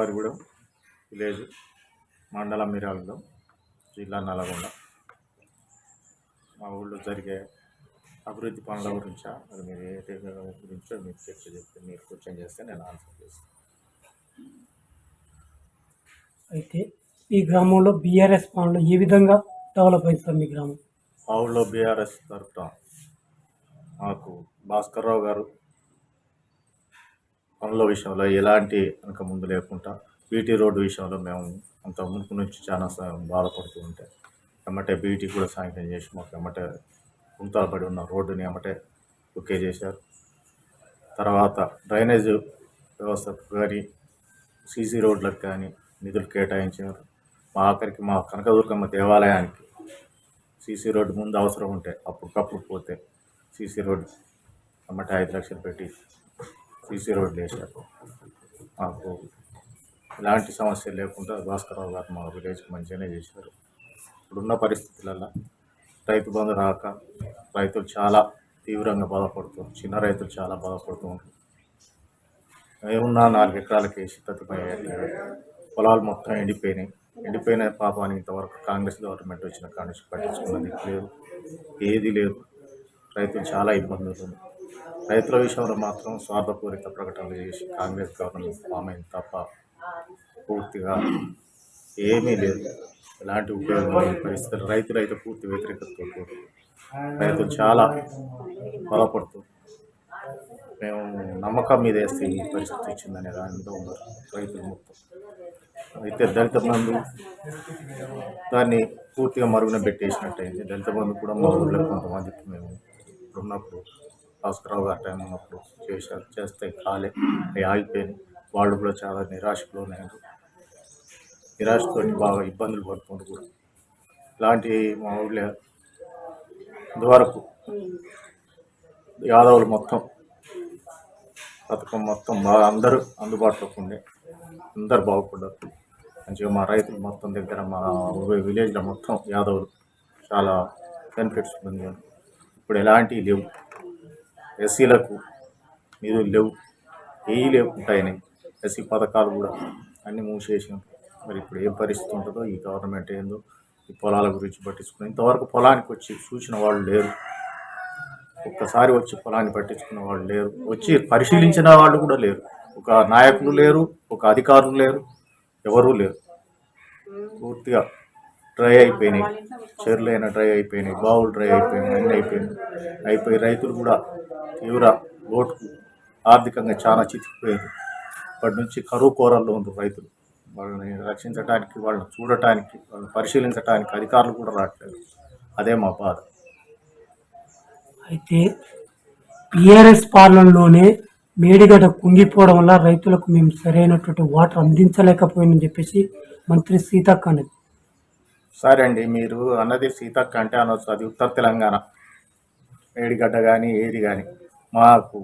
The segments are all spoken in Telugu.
గోదావరిగూడెం విలేజ్, మండలం మిర్యాలగూడెం, జిల్లా నల్గొండ. మా ఊళ్ళో జరిగే అభివృద్ధి పనుల గురించా, అది మీరు ఏ గురించో మీకు చెప్తే మీరు క్వశ్చన్ చేస్తే నేను ఆన్సర్ చేస్తాను. అయితే ఈ గ్రామంలో బీఆర్ఎస్ పనులు ఏ విధంగా డెవలప్ అవుతుంది మీ గ్రామం? మా ఊళ్ళో బీఆర్ఎస్ తరఫున మాకు భాస్కర్రావు గారు పనుల విషయంలో ఎలాంటి వెనక ముందు లేకుండా బీటీ రోడ్డు విషయంలో మేము అంత ముందు నుంచి చాలా బాధపడుతూ ఉంటే ఎమ్మటే బీటీ కూడా శాంక్షన్ చేసి మాకు ఎమ్మటే గుంతలు పడి ఉన్న రోడ్డుని ఎమ్మటే ఓకే చేశారు. తర్వాత డ్రైనేజ్ వ్యవస్థకు కానీ సీసీ రోడ్లకు కానీ నిధులు కేటాయించారు. ఆఖరికి మా కనకదుర్గమ్మ దేవాలయానికి సీసీ రోడ్డు ముందు అవసరం ఉంటే అప్పటికప్పుడు పోతే సీసీ రోడ్డు ఎమ్మటే 5 లక్షలు పెట్టి సీసీ రోడ్లు వేశారు. మాకు ఎలాంటి సమస్య లేకుండా భాస్కర్రావు గారు మా విలేజ్కి మంచిగానే చేశారు. ఇప్పుడున్న పరిస్థితులలో రైతు బంధు రాక రైతులు చాలా తీవ్రంగా బాధపడుతున్నారు. చిన్న రైతులు చాలా బాధపడుతున్నారు. ఏమున్నా 4 ఎకరాలకి వేసి పొలాలు మొత్తం ఎండిపోయిన పాపానికి ఇంతవరకు కాంగ్రెస్ గవర్నమెంట్ వచ్చిన కాంగ్రెస్ పట్టించుకున్నది లేదు, ఏది లేదు. రైతులు చాలా ఇబ్బందులు ఉంది. రైతుల విషయంలో మాత్రం స్వార్థపూరిత ప్రకటనలు చేసి కాంగ్రెస్ గవర్నమెంట్ ఫామ్ అయింది తప్ప పూర్తిగా ఏమీ లేదు. ఎలాంటి ఉపయోగం లేని పరిస్థితులు. రైతులు అయితే పూర్తి వ్యతిరేకతతో రైతులు చాలా బాధపడుతుంది. మేము నమ్మకం మీద వేస్తే ఈ పరిస్థితి ఇచ్చిందనే దాని మీద ఉన్నారు రైతులు మొత్తం. అయితే దళిత బంధు దాన్ని పూర్తిగా మరుగున పెట్టేసినట్టయింది. దళిత బంధు కూడా మా ఊళ్ళో కొంతమందికి మేము ఉన్నప్పుడు భాస్కర్రావు గారి టైం ఉన్నప్పుడు చేస్తే కాలే అవి ఆగిపోయినాయి. వాళ్ళు కూడా చాలా నిరాశలో ఉన్నారు. నిరాశతో బాగా ఇబ్బందులు పడుతుండ్రు కూడా. ఇలాంటి మా ఊళ్ళో ఇదివరకు యాదవులు మొత్తం పథకం మొత్తం బాగా అందరూ అందుబాటులోకి ఉండే, అందరు బాగుపడ్డారు మంచిగా. మా రైతులు మొత్తం దగ్గర మా విలేజ్లో మొత్తం యాదవులు చాలా బెనిఫిట్స్ పొందారు. ఇప్పుడు ఎలాంటివి లేవు. ఎస్సీలకు నిధులు లేవు, ఏవి లేకుంటాయినాయి. ఎస్సీ పథకాలు కూడా అన్నీ మూసేసాం. మరి ఇప్పుడు ఏం పరిస్థితి ఉంటుందో ఈ గవర్నమెంట్ ఏందో ఈ పొలాల గురించి పట్టించుకుని ఇంతవరకు పొలానికి వచ్చి చూసిన వాళ్ళు లేరు. ఒక్కసారి వచ్చి పొలాన్ని పట్టించుకున్న వాళ్ళు లేరు. వచ్చి పరిశీలించిన వాళ్ళు కూడా లేరు. ఒక నాయకులు లేరు, ఒక అధికారులు లేరు, ఎవరూ లేరు. పూర్తిగా డ్రై అయిపోయినాయి. చెరువులైనా డ్రై అయిపోయినాయి, బావులు డ్రై అయిపోయినాయి, అన్నీ అయిపోయి రైతులు కూడా తీవ్ర లోటుకు ఆర్థికంగా చాలా చితికిపోయారు. ఇప్పటి నుంచి కరువు కోరల్లో ఉంది రైతులు. వాళ్ళని రక్షించడానికి, వాళ్ళని చూడటానికి, వాళ్ళని పరిశీలించడానికి అధికారులు కూడా రావట్లేదు. అదే మా బాధ. అయితే టీఆర్ఎస్ పాలనలోనే మేడిగడ్డ కుంగిపోవడం వల్ల రైతులకు మేము సరైనటువంటి వాటర్ అందించలేకపోయిందని చెప్పేసి మంత్రి సీతక్క అన్నది. సరే అండి, మీరు అన్నది సీతక్క అంటే అనొచ్చు, అది ఉత్తర తెలంగాణ. మేడిగడ్డ కానీ ఏది కానీ మాకు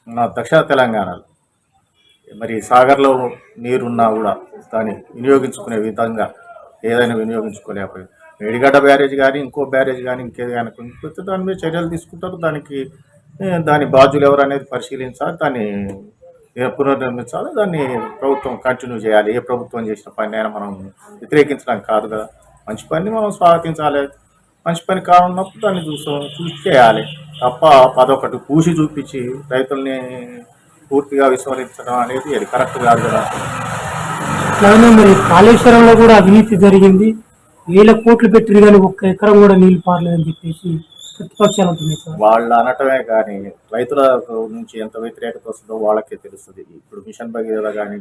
మన దక్షిణ తెలంగాణలో మరి సాగర్లో నీరున్నా కూడా దాన్ని వినియోగించుకునే విధంగా ఏదైనా వినియోగించుకోలేకపోయింది. మేడిగడ్డ బ్యారేజ్ కానీ ఇంకో బ్యారేజ్ కానీ ఇంకేది కానీ కుంగిపోతే దాని మీద చర్యలు తీసుకుంటారు. దాని బాధ్యులు ఎవరు అనేది పరిశీలించాలి, దాన్ని పునర్నిర్మించాలి, దాన్ని ప్రభుత్వం కంటిన్యూ చేయాలి. ఏ ప్రభుత్వం చేసిన పని అయినా మనం వ్యతిరేకించడానికి కాదు కదా. మంచి పని మనం స్వాగతించాలి. మంచి పని కానున్నప్పుడు దాన్ని చూసి చేయాలి తప్ప అదొకటి పూసి చూపించి రైతుల్ని పూర్తిగా విస్మరించడం అనేది అది కరెక్ట్ కాదు కదా. అలానే మరి కాళేశ్వరంలో కూడా అవినీతి జరిగింది. 1000 కోట్లు పెట్టిరు కానీ 1 ఎకరం కూడా నీళ్లు పారలేదని చెప్పేసి ప్రతిపక్షాలు అంటున్నాయి సార్. వాళ్ళు అనటమే కానీ రైతుల నుంచి ఎంత వ్యతిరేకత వస్తుందో వాళ్ళకే తెలుస్తుంది. ఇప్పుడు మిషన్ భగీరథ కానీ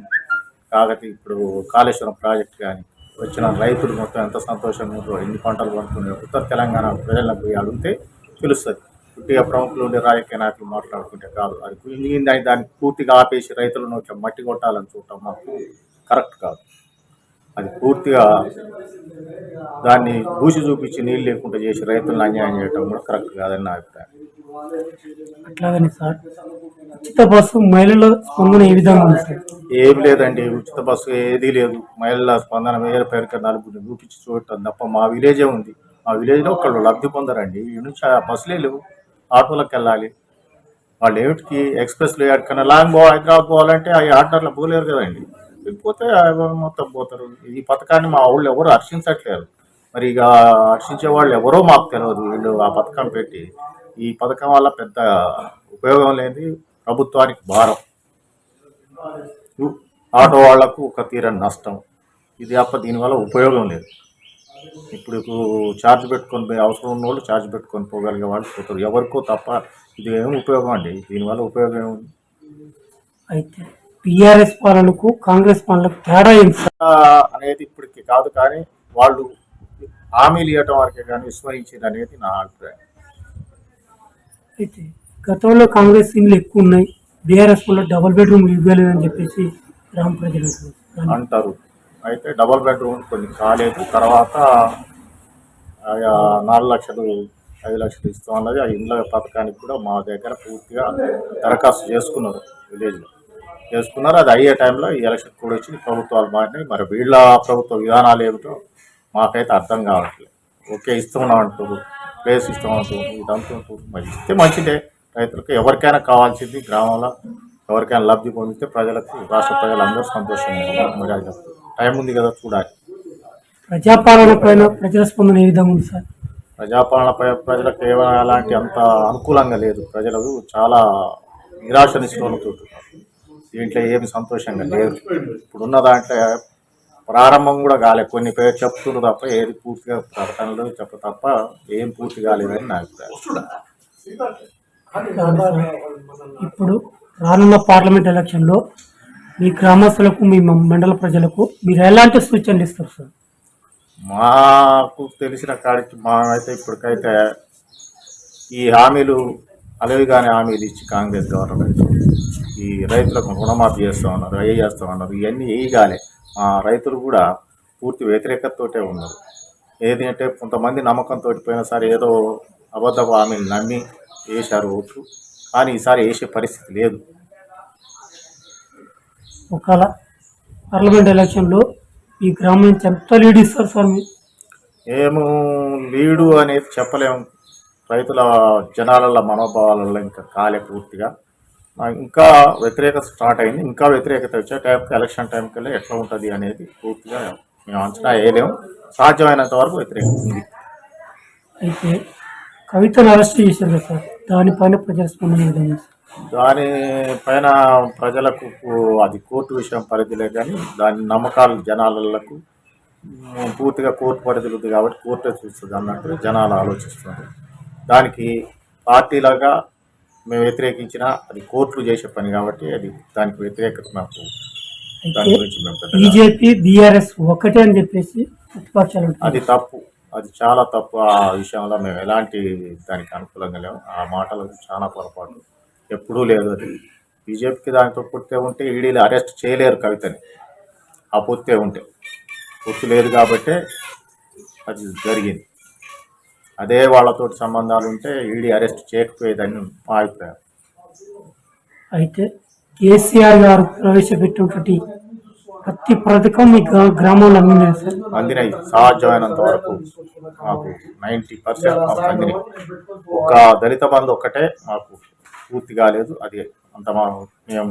ఇప్పుడు కాళేశ్వరం ప్రాజెక్ట్ కానీ వచ్చిన రైతులు మొత్తం ఎంత సంతోషంగా ఉందో, ఎన్ని పంటలు పడుతున్నాయో ఉత్తర తెలంగాణ ప్రజలకు పోయి అడిగితే తెలుస్తుంది. పూర్తిగా ప్రముఖులు ఉండే రాజకీయ నాయకులు మాట్లాడుకుంటే కాదు. అది కుంగిందని దాన్ని పూర్తిగా ఆపేసి రైతుల నోట్ల మట్టి కొట్టాలని చూడటం మాకు కరెక్ట్ కాదు. అది పూర్తిగా దాన్ని భూసి చూపించి నీళ్ళు లేకుండా చేసి రైతులను అన్యాయం చేయడం కూడా కరెక్ట్ కాదని నా అభిప్రాయం. అట్లాగని సార్ ఉచిత బస్సు మహిళల స్పందన ఏ విధంగా ఉంది సార్? ఏం లేదండి, ఉచిత బస్సు ఏదీ లేదు. మహిళల స్పందన వేరే పేరుకి 4 చూపించి చూడటం తప్ప మా విలేజే ఉంది. మా విలేజ్లో ఒకళ్ళు లబ్ధి పొందరండి. ఈ నుంచి ఆ బస్సులే లేవు, ఆటోలకు వెళ్ళాలి. వాళ్ళు ఏమిటికి ఎక్స్ప్రెస్లో ఎక్కడికైనా లాంగ్ హైదరాబాద్ పోవాలంటే ఆ ఆర్డర్లో పోలేరు కదండి. పోతే మొత్తం పోతారు. ఈ పథకాన్ని మా ఊళ్ళో ఎవరు హర్షించట్లేరు. మరి ఇక హర్షించే వాళ్ళు ఎవరో మాకు తెలియదు. వీళ్ళు ఆ పథకం పెట్టి ఈ పథకం వల్ల పెద్ద ఉపయోగం లేని ప్రభుత్వానికి భారం, ఆటో వాళ్లకు ఒక తీరని నష్టం. ఇది తప్ప దీనివల్ల ఉపయోగం లేదు. ఇప్పుడు ఛార్జ్ పెట్టుకొని పోయి అవసరం ఉన్న వాళ్ళు ఛార్జ్ పెట్టుకొని పోగలిగే వాళ్ళు పోతారు. ఎవరికో తప్ప ఇది ఏం ఉపయోగం అండి? దీనివల్ల ఉపయోగం ఏముంది? అయితే టీఆర్ఎస్ పాలనకు కాంగ్రెస్ పాలనకు తేడా ఏంటి సార్? అనేది ఇప్పటికి కాదు, కానీ వాళ్ళు హామీలు ఇవ్వటం వరకే కానీ విస్మరించింది అనేది నా అభిప్రాయం. అయితే గతంలో కాంగ్రెస్ సీన్లు ఎక్కువ ఉన్నాయి, బీఆర్ఎస్ వల్ల డబుల్ బెడ్రూమ్ ఇవ్వలేదని చెప్పేసి గ్రామ ప్రజలు అంటారు. అయితే డబుల్ బెడ్రూమ్ కొన్ని కాలేదు. తర్వాత 4 లక్షలు 5 లక్షలు ఇస్తాం అన్నది ఆ ఇండ్ల పథకానికి కూడా మా దగ్గర పూర్తిగా దరఖాస్తు చేసుకున్నారు, విలేజ్లో చేసుకున్నారు. అది అయ్యే టైంలో ఈ ఎలక్షన్ కూడా వచ్చి ప్రభుత్వాలు మారినాయి. మరి వీళ్ళ ప్రభుత్వ విధానాలు ఏమిటో మాకైతే అర్థం కావట్లేదు. ఓకే ఇస్తున్నాం అంటారు, ప్లేస్ ఇస్తాం అంటారు, ఇదంతా మరి ఇస్తే మంచిదే. రైతులకు ఎవరికైనా కావాల్సింది గ్రామంలో ఎవరికైనా లబ్ధి పొందితే ప్రజలకు, రాష్ట్ర ప్రజలందరూ సంతోషంగా మరి అది టైం ఉంది కదా చూడాలి. ప్రజాపాలన పైన ప్రజల స్పందన ఏ విధంగా ఉంది సార్? ప్రజాపాలనపై ప్రజలకు అలాంటి అంత అనుకూలంగా లేదు. ప్రజలకు చాలా నిరాశ నిస్పృహలతో దీంట్లో ఏమి సంతోషంగా లేదు. ఇప్పుడున్న దాంట్లో ప్రారంభం కూడా కాలేదు. కొన్ని పేరు చెప్తున్నారు తప్ప ఏది పూర్తిగా ప్రకటనలు తప్ప ఏం పూర్తి కాలేదని నా అభిప్రాయం. ఇప్పుడు రానున్న పార్లమెంట్ ఎలక్షన్లో మీ గ్రామస్తులకు, మీ మండల ప్రజలకు మీరు ఎలాంటి సూచనలు ఇస్తారు సార్? మాకు తెలిసిన కాడికి అయితే ఇప్పటికైతే ఈ హామీలు అలవిగానే హామీలు ఇచ్చి కాంగ్రెస్ గవర్నమెంట్ ఈ రైతులకు రుణమాఫీ చేస్తామన్నారు, అయ్యి చేస్తామన్నారు, ఇవన్నీ వేయగాలే. రైతులు కూడా పూర్తి వ్యతిరేకతతోటే ఉన్నారు. ఏది అంటే కొంతమంది నమ్మకంతో పోయిన సారి ఏదో అబద్ధపు హామీలు నమ్మి వేశారు ఓట్లు, కానీ ఈసారి వేసే పరిస్థితి లేదు. ఒకవేళ పార్లమెంట్ ఎలక్షన్లో ఈ గ్రామం నుంచి ఎంత లీడ్ ఇస్తారు సార్? ఏమో లీడు అనేది చెప్పలేము. రైతుల జనాల మనోభావాలలో ఇంకా కాలే పూర్తిగా. ఇంకా వ్యతిరేకత స్టార్ట్ అయింది. ఇంకా వ్యతిరేకత వచ్చే టైంకి ఎలక్షన్ టైంకి వెళ్ళి ఎట్లా ఉంటుంది అనేది పూర్తిగా మేము అంచనా వేయలేము. సాధ్యమైనంత వరకు వ్యతిరేకత ఉంది. అయితే కవితను అరెస్ట్ చేశారు కదా సార్, దానిపైన ప్రజల స్పందన విధంగా? దానిపైన ప్రజలకు అది కోర్టు విషయం పరిధిలే, కానీ దాని నమ్మకాలు జనాలకు పూర్తిగా కోర్టు పరిధిలో ఉంది కాబట్టి కోర్టే చూస్తుంది అన్నట్టు జనాలు ఆలోచిస్తున్నారు. దానికి పార్టీలాగా మేము వ్యతిరేకించినా అది కోర్టులు చేసే పని కాబట్టి అది దానికి వ్యతిరేకత నాకు. దాని గురించి బీజేపీ బీఆర్ఎస్ ఒకటే అని చెప్పేసి ప్రతిపక్షాలు, అది తప్పు, అది చాలా తప్పు. ఆ విషయంలో మేము ఎలాంటి దానికి అనుకూలంగా లేము. ఆ మాటలు చాలా పొరపాటు, ఎప్పుడూ లేదు. అది బీజేపీకి దానితో పొత్తే ఉంటే ఈడీలు అరెస్ట్ చేయలేరు కవితని. ఆ పొత్తే ఉంటే పొత్తు లేదు కాబట్టే అది జరిగింది. అదే వాళ్ళతో సంబంధాలు ఉంటే ఈడీ అరెస్ట్ చేయకపోయేదని మా అభిప్రాయం. అయితే కేసీఆర్ గారు ప్రవేశపెట్టినటువంటి ప్రతి పథకం మీ గ్రామంలో అందినాయి సార్? అందినాయి. సాధ్యమైనంత వరకు మాకు 90% మాకు అందినాయి. ఒక దళిత బంధు ఒక్కటే మాకు పూర్తి కాలేదు. అది అంత మేము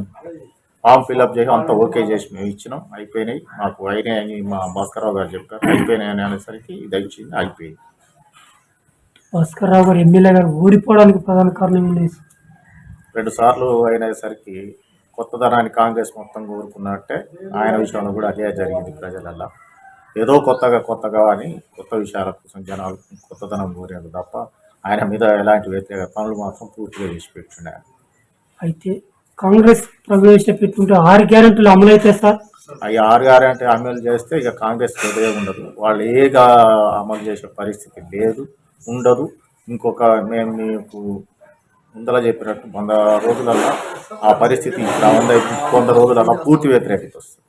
ఫామ్ ఫిల్అప్ చేసి అంత ఓకే చేసి మేము ఇచ్చినాం, అయిపోయినాయి. మాకు అయినాయని మా భాస్కర్రావు గారు చెప్పారు. అయిపోయినాయని అనేసరికి ఇది వచ్చింది, అయిపోయింది. భాస్కర్రావు గారు ఎమ్మెల్యే గారు ఓడిపోవడానికి ప్రధాన కారణం ఏంటి? 2 సార్లు అయినసరికి కొత్తదనాన్ని కాంగ్రెస్ మొత్తం కోరుకున్నట్టే ఆయన విషయంలో కూడా అదే జరిగింది. ప్రజలల్లో ఏదో కొత్తగా అని కొత్త విషయాల కోసం జనాలు కొత్తదనం కోరారు తప్ప ఆయన మీద ఎలాంటి వ్యతిరేక పనులు మాత్రం పూర్తిగా చేసి పెట్టున్నాయి. అయితే కాంగ్రెస్ ప్రవేశపెట్టుంటే 6 గ్యారెంటీలు అమలు అయితే సార్? అవి 6 గ్యారెంటీ అమలు చేస్తే ఇక కాంగ్రెస్ పెద్దగా ఉండదు. వాళ్ళు ఏగా అమలు చేసే పరిస్థితి లేదు, ఉండదు. ఇంకొక మేము మీకు ముందర చెప్పినట్టు 100 రోజులలో ఆ పరిస్థితి 100 రోజులలో పూర్తి వ్యతిరేకత వస్తుంది.